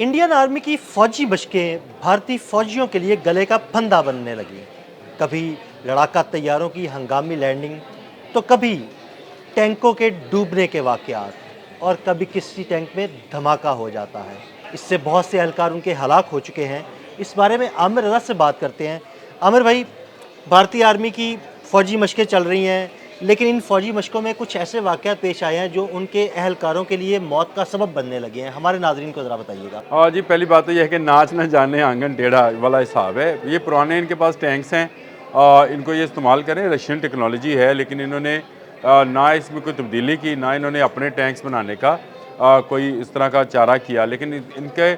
Indian army की फौजी मशकें भारतीय फौजियों के लिए गले का फंदा बनने लगी। कभी लड़ाका तैयारों की हंगामी लैंडिंग, तो कभी टैंकों के डूबने के वाकयात, और कभी किसी टैंक में धमाका हो जाता है। इससे बहुत से एहलकार उनके हलाक हो चुके हैं। इस बारे में आमिर रज़ा से बात करते हैं। आमिर भाई, भारतीय आर्मी की फ़ौजी मशकें चल रही हैं, लेकिन इन फ़ौजी मशकों में कुछ ऐसे वाक़यात पेश आए हैं जो उनके अहलकारों के लिए मौत का सबब बनने लगे हैं। हमारे नाज़रीन को ज़रा बताइएगा। हाँ जी, पहली बात तो ये है कि नाच ना जाने आंगन टेढ़ा वाला हिसाब है। ये पुराने इनके पास टैंक्स हैं, इनको ये इस्तेमाल करें। रशियन टेक्नोलॉजी है, लेकिन इन्होंने ना इसमें कोई तब्दीली की, ना इन्होंने अपने टैंक्स बनाने का कोई इस तरह का चारा किया। लेकिन इनके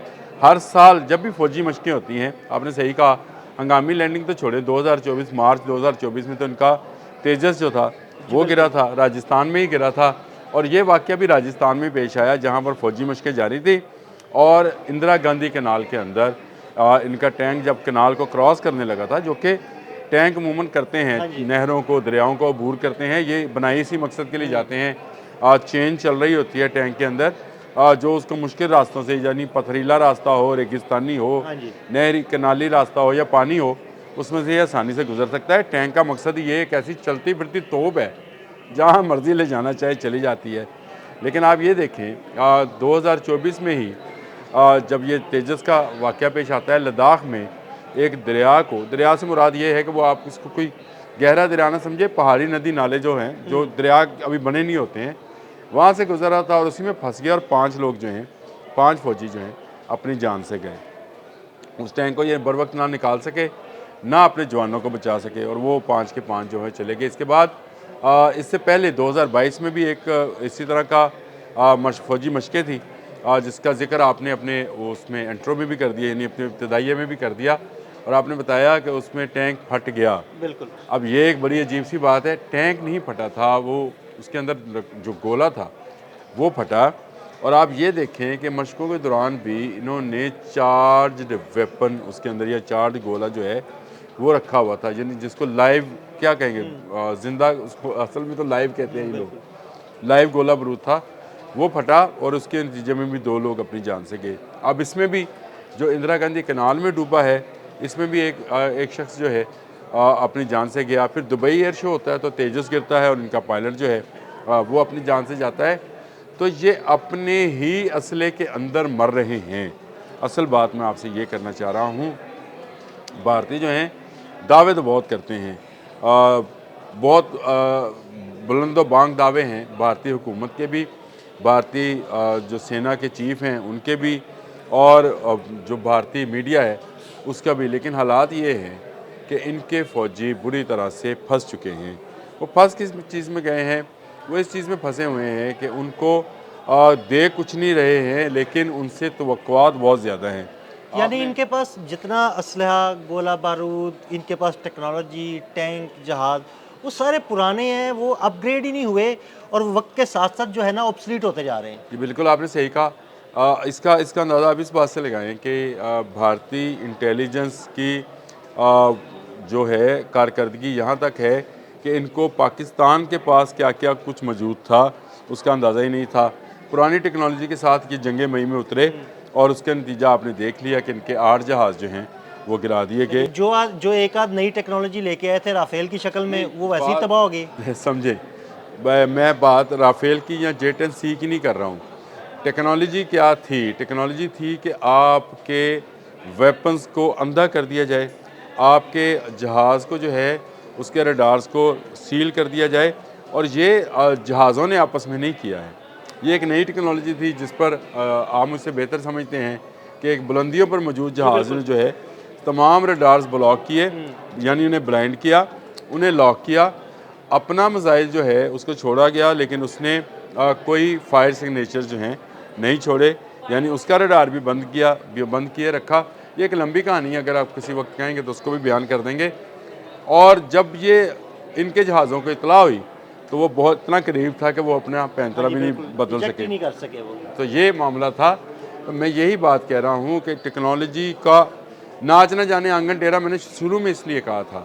हर साल जब भी फ़ौजी मशकें होती हैं, आपने सही कहा, हंगामी लैंडिंग तो छोड़े, 2024 मार्च 2024 में तो इनका तेजस जो था जी वो गिरा बिल्कुल। था, राजस्थान में ही गिरा था। और ये वाक़या भी राजस्थान में पेश आया, जहाँ पर फ़ौजी मशकें जारी थी और इंदिरा गांधी कैनाल के अंदर इनका टैंक जब कैनाल को क्रॉस करने लगा था, जो कि टैंक अमूमन करते हैं, हाँ जी। नहरों को, दरियाओं को अबूर करते हैं, ये बनाए इसी मकसद के लिए जाते हैं। चेन चल रही होती है टैंक के अंदर, जो उसको मुश्किल रास्तों से, यानी पथरीला रास्ता हो, रेगिस्तानी हो, हाँ जी। नहरी कैनाली रास्ता हो या पानी हो, उसमें से ये आसानी से गुजर सकता है। टैंक का मकसद ये एक ऐसी चलती फिरती तोप है, जहाँ मर्जी ले जाना चाहे चली जाती है। लेकिन आप ये देखें, 2024 में ही जब ये तेजस का वाक़या पेश आता है, लद्दाख में एक दरिया को, दरिया से मुराद ये है कि वो आप इसको कोई गहरा दरिया ना समझे, पहाड़ी नदी नाले जो हैं, जो दरिया अभी बने नहीं होते हैं, वहाँ से गुजर रहा था और उसी में फंस गया और 5 लोग जो हैं, 5 फौजी जो हैं, अपनी जान से गए। उस टैंक को ये बर वक्त ना निकाल सके, ना अपने जवानों को बचा सके, और वो 5 के 5 जो है चले गए। इसके बाद इससे पहले 2022 में भी एक इसी तरह का फ़ौजी मशक़ें थी, जिसका ज़िक्र आपने अपने उसमें इंट्रो में भी कर दिया, यानी अपने इब्तिदाइया में भी कर दिया, और आपने बताया कि उसमें टैंक फट गया। बिल्कुल। अब ये एक बड़ी अजीब सी बात है, टैंक नहीं फटा था, वो उसके अंदर जो गोला था वो फटा। और आप ये देखें कि मशकों के दौरान भी इन्होंने चार्ज्ड वेपन उसके अंदर, या चार्ज गोला जो है वो रखा हुआ था, यानी जिसको लाइव क्या कहेंगे, जिंदा, उसको असल में तो लाइव कहते हैं ये लोग, बिल्कुल। लाइव गोला बारूद था, वो फटा और उसके नतीजे में भी 2 लोग अपनी जान से गए। अब इसमें भी जो इंदिरा गांधी कैनाल में डूबा है, इसमें भी एक शख्स जो है अपनी जान से गया। फिर दुबई एयर शो होता है तो तेजस गिरता है और इनका पायलट जो है वो अपनी जान से जाता है। तो ये अपने ही असले के अंदर मर रहे हैं। असल बात मैं आपसे ये करना चाह रहा हूँ, भारतीय जो हैं दावे तो बहुत करते हैं, बहुत बुलंदो बांग दावे हैं भारतीय हुकूमत के भी, भारतीय जो सेना के चीफ़ हैं उनके भी, और जो भारतीय मीडिया है उसका भी। लेकिन हालात ये हैं कि इनके फ़ौजी बुरी तरह से फंस चुके हैं। वो फंस किस चीज़ में गए हैं? वो इस चीज़ में फंसे हुए हैं कि उनको दे कुछ नहीं रहे हैं, लेकिन उनसे तवक्कुआत बहुत ज़्यादा हैं। यानी आपने इनके पास जितना असलहा, गोला बारूद, इनके पास टेक्नोलॉजी, टैंक, जहाज़, वो सारे पुराने हैं, वो अपग्रेड ही नहीं हुए, और वक्त के साथ साथ जो है ना ऑब्सलीट होते जा रहे हैं। जी, बिल्कुल आपने सही कहा। इसका इसका अंदाज़ा आप इस बात से लगाएं कि भारतीय इंटेलिजेंस की जो है कारकर्दगी यहाँ तक है कि इनको पाकिस्तान के पास क्या क्या कुछ मौजूद था उसका अंदाज़ा ही नहीं था। पुरानी टेक्नोलॉजी के साथ ये जंग मई में उतरे और उसका नतीजा आपने देख लिया कि इनके 8 जहाज़ जो हैं वो गिरा दिए यानी गए। जो एक आध नई टेक्नोलॉजी लेके आए थे राफेल की शक्ल में, वो वैसे ही बात तबाह हो गई। समझे, मैं बात राफेल की या जेट-10C की नहीं कर रहा हूँ। टेक्नोलॉजी क्या थी? टेक्नोलॉजी थी कि आपके वेपन्स को अंधा कर दिया जाए, आपके जहाज़ को जो है उसके रडार्स को सील कर दिया जाए, और ये जहाज़ों ने आपस में नहीं किया है। ये एक नई टेक्नोलॉजी थी जिस पर आप मुझसे बेहतर समझते हैं कि एक बुलंदियों पर मौजूद जी जहाज़ ने बिल्कुल। जो है तमाम रडार्स ब्लॉक किए, यानी उन्हें ब्लाइंड किया, उन्हें लॉक किया। अपना मिसाइल जो है उसको छोड़ा गया, लेकिन उसने कोई फायर सिग्नेचर जो हैं नहीं छोड़े, यानी उसका रडार भी बंद किए रखा। ये एक लंबी कहानी है, अगर आप किसी वक्त कहेंगे तो उसको भी बयान कर देंगे। और जब ये इनके जहाज़ों को इतला हुई तो वो बहुत इतना करीब था कि वो अपना हाँ पैंतरा जी भी नहीं बिल्कुल, बदल इजेक्ट सके। ही नहीं कर सके वो। तो ये मामला था। तो मैं यही बात कह रहा हूँ कि टेक्नोलॉजी का नाच ना जाने आंगन टेढ़ा, मैंने शुरू में इसलिए कहा था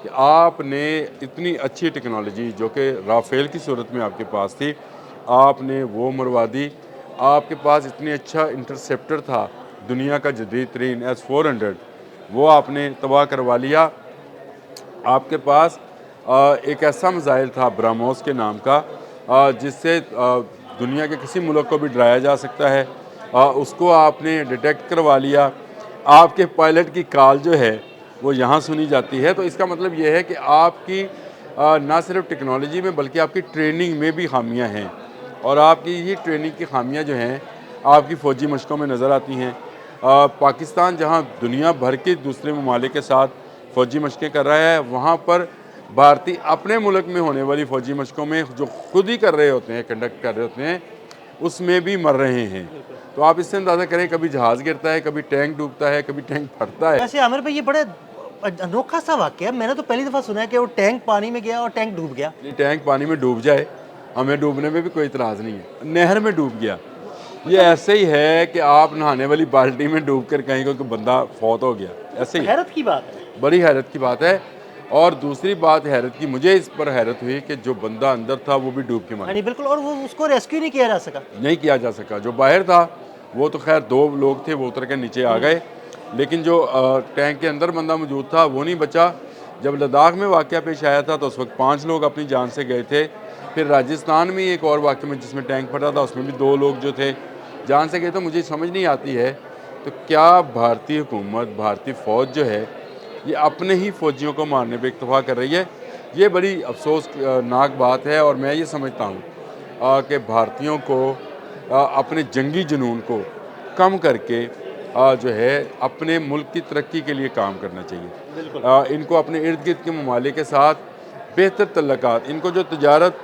कि आपने इतनी अच्छी टेक्नोलॉजी जो कि राफेल की सूरत में आपके पास थी, आपने वो मरवा दी। आपके पास इतनी अच्छा इंटरसेप्टर था दुनिया का जदीद तरीन S-400 वो आपने तबाह करवा लिया। आपके पास एक ऐसा मिसाइल था ब्रह्मोस के नाम का जिससे दुनिया के किसी मुल्क को भी डराया जा सकता है, उसको आपने डिटेक्ट करवा लिया। आपके पायलट की कॉल जो है वो यहाँ सुनी जाती है। तो इसका मतलब ये है कि आपकी ना सिर्फ टेक्नोलॉजी में बल्कि आपकी ट्रेनिंग में भी खामियां हैं, और आपकी ये ट्रेनिंग की खामियां जो हैं आपकी फ़ौजी मशकों में नज़र आती हैं। पाकिस्तान जहाँ दुनिया भर के दूसरे ममालिक के साथ फ़ौजी मशक़ें कर रहा है, वहाँ पर भारतीय अपने मुल्क में होने वाली फ़ौजी मशकों में जो खुद ही कर रहे होते हैं, कंडक्ट कर रहे होते हैं, उसमें भी मर रहे हैं। तो आप इससे अंदाज़ा करें, कभी जहाज़ गिरता है, कभी टैंक डूबता है, कभी टैंक फटता है। वैसे आमिर भाई ये बड़े अनोखा सा वाक़या है, मैंने तो पहली दफ़ा सुना है कि वो टैंक पानी में गया और टैंक डूब गया। नहीं, टैंक पानी में डूब जाए, हमें डूबने में भी कोई इतराज़ नहीं है। नहर में डूब गया, ये ऐसे ही है कि आप नहाने वाली बाल्टी में डूब कर कहीं कोई बंदा फौत हो गया, ऐसे ही है। हैरत की बात है। बड़ी हैरत की बात है। और दूसरी बात हैरत की, मुझे इस पर हैरत हुई कि जो बंदा अंदर था वो भी डूब के हाँ मरा। जी बिल्कुल, और वो उसको रेस्क्यू नहीं किया जा सका। नहीं किया जा सका। जो बाहर था वो तो खैर 2 लोग थे, वो उतर के नीचे आ गए, लेकिन जो टैंक के अंदर बंदा मौजूद था वो नहीं बचा। जब लद्दाख में वाक़या पेश आया था तो उस वक्त 5 लोग अपनी जान से गए थे। फिर राजस्थान में एक और वाक़े में जिसमें टैंक फटा था, उसमें भी 2 लोग जो थे जान से गए। तो मुझे समझ नहीं आती है तो क्या भारतीय हुकूमत, भारतीय फ़ौज जो है ये अपने ही फ़ौजियों को मारने पे इक्तफ़ा कर रही है। ये बड़ी अफसोसनाक बात है, और मैं ये समझता हूँ कि भारतीयों को अपने जंगी जुनून को कम करके जो है अपने मुल्क की तरक्की के लिए काम करना चाहिए। इनको अपने इर्द गिर्द के ममालिक के साथ बेहतर तल्लुकात, इनको जो तजारत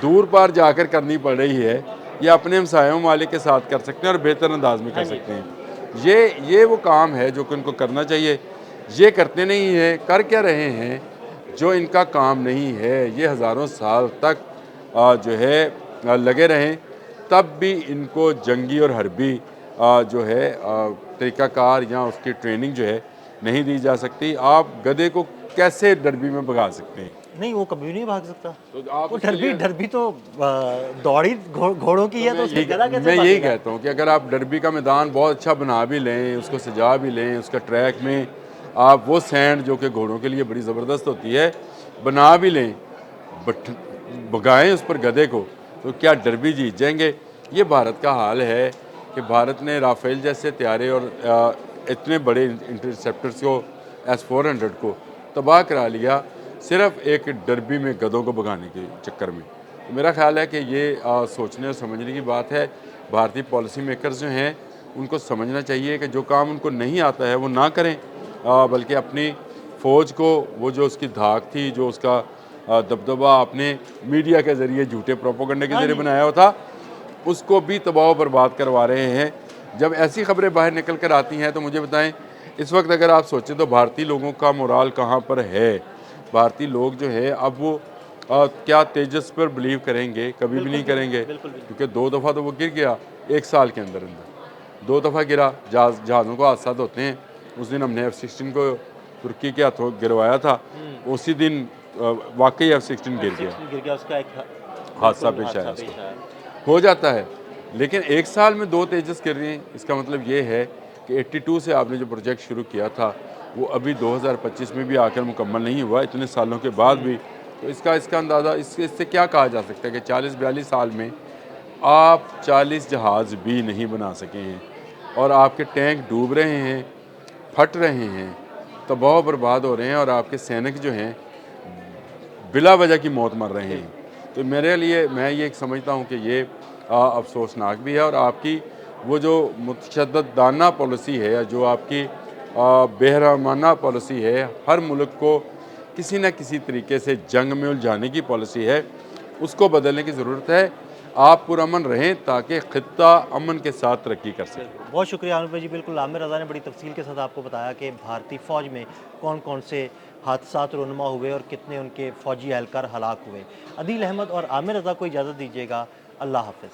दूर पार जाकर करनी पड़ रही है ये अपने हमसाया ममालिक के साथ कर सकते हैं और बेहतर अंदाज में कर सकते हैं। ये वो काम है जो कि इनको करना चाहिए। ये करते नहीं है, कर क्या रहे हैं जो इनका काम नहीं है। ये हज़ारों साल तक जो है लगे रहें, तब भी इनको जंगी और हरबी जो है तरीक़ाकार या उसकी ट्रेनिंग जो है नहीं दी जा सकती। आप गधे को कैसे डरबी में भगा सकते हैं? नहीं, वो कभी नहीं भाग सकता। तो आप वो उसके लिए- डरबी तो दौड़ी घोड़ों की है, तो उसमें गधा कैसे मैं यही भागेगा? कहता हूँ कि अगर आप डरबी का मैदान बहुत अच्छा बना भी लें, उसको सजा भी लें, उसका ट्रैक में आप वो सैंड जो कि घोड़ों के लिए बड़ी ज़बरदस्त होती है बना भी लें, बट भगाएं उस पर गधे को, तो क्या डरबी जीत जाएंगे? ये भारत का हाल है कि भारत ने राफेल जैसे तैयारे और इतने बड़े इंटरसेप्टर्स को S-400 को तबाह करा लिया सिर्फ एक डरबी में गधों को भगाने के चक्कर में। तो मेरा ख्याल है कि ये सोचने और समझने की बात है। भारतीय पॉलिसी मेकर्स जो हैं उनको समझना चाहिए कि जो काम उनको नहीं आता है वो ना करें, बल्कि अपनी फ़ौज को वो जो उसकी धाक थी, जो उसका दबदबा अपने मीडिया के ज़रिए, झूठे प्रोपेगेंडा के ज़रिए बनाया हुआ था, उसको भी तबाह व बर्बाद करवा रहे हैं। जब ऐसी खबरें बाहर निकल कर आती हैं तो मुझे बताएं, इस वक्त अगर आप सोचें तो भारतीय लोगों का मोराल कहाँ पर है? भारतीय लोग जो है अब वो क्या तेजस पर बिलीव करेंगे? कभी भी नहीं करेंगे, क्योंकि 2 दफ़ा तो वो गिर गया 1 साल के अंदर 2 दफ़ा गिरा। जहाज़ों को हादसा होते हैं। उस दिन हमने F-16 को तुर्की के हाथों गिरवाया था, उसी दिन वाकई F-16 गिर गया, उसका एक हादसा पेश आया। उसको हो जाता है, लेकिन 1 साल में 2 तेजस गिर रही हैं। इसका मतलब ये है कि 82 से आपने जो प्रोजेक्ट शुरू किया था वो अभी 2025 में भी आकर मुकम्मल नहीं हुआ, इतने सालों के बाद भी। तो इसका अंदाज़ा इससे क्या कहा जा सकता है कि 40-42 साल में आप 40 जहाज़ भी नहीं बना सके हैं, और आपके टैंक डूब रहे हैं, फट रहे हैं, तबाह बर्बाद हो रहे हैं, और आपके सैनिक जो हैं बिला वजह की मौत मर रहे हैं। तो मेरे लिए मैं ये समझता हूँ कि ये अफसोसनाक भी है, और आपकी वो जो मुतशद्दिदाना पॉलिसी है, या जो आपकी बेरहमाना पॉलिसी है, हर मुल्क को किसी न किसी तरीके से जंग में उलझाने की पॉलिसी है, उसको बदलने की ज़रूरत है। आप पुरअमन रहें ताकि ख़ित्ता अमन के साथ तरक्की कर सके। बहुत शुक्रिया आमिर भाई जी। बिल्कुल, आमिर रज़ा ने बड़ी तफसील के साथ आपको बताया कि भारतीय फ़ौज में कौन कौन से हादसात रोनुमा हुए और कितने उनके फ़ौजी एहलकार हलाक हुए। अदील अहमद और आमिर रज़ा को इजाज़त दीजिएगा। अल्लाह हाफ़िज़।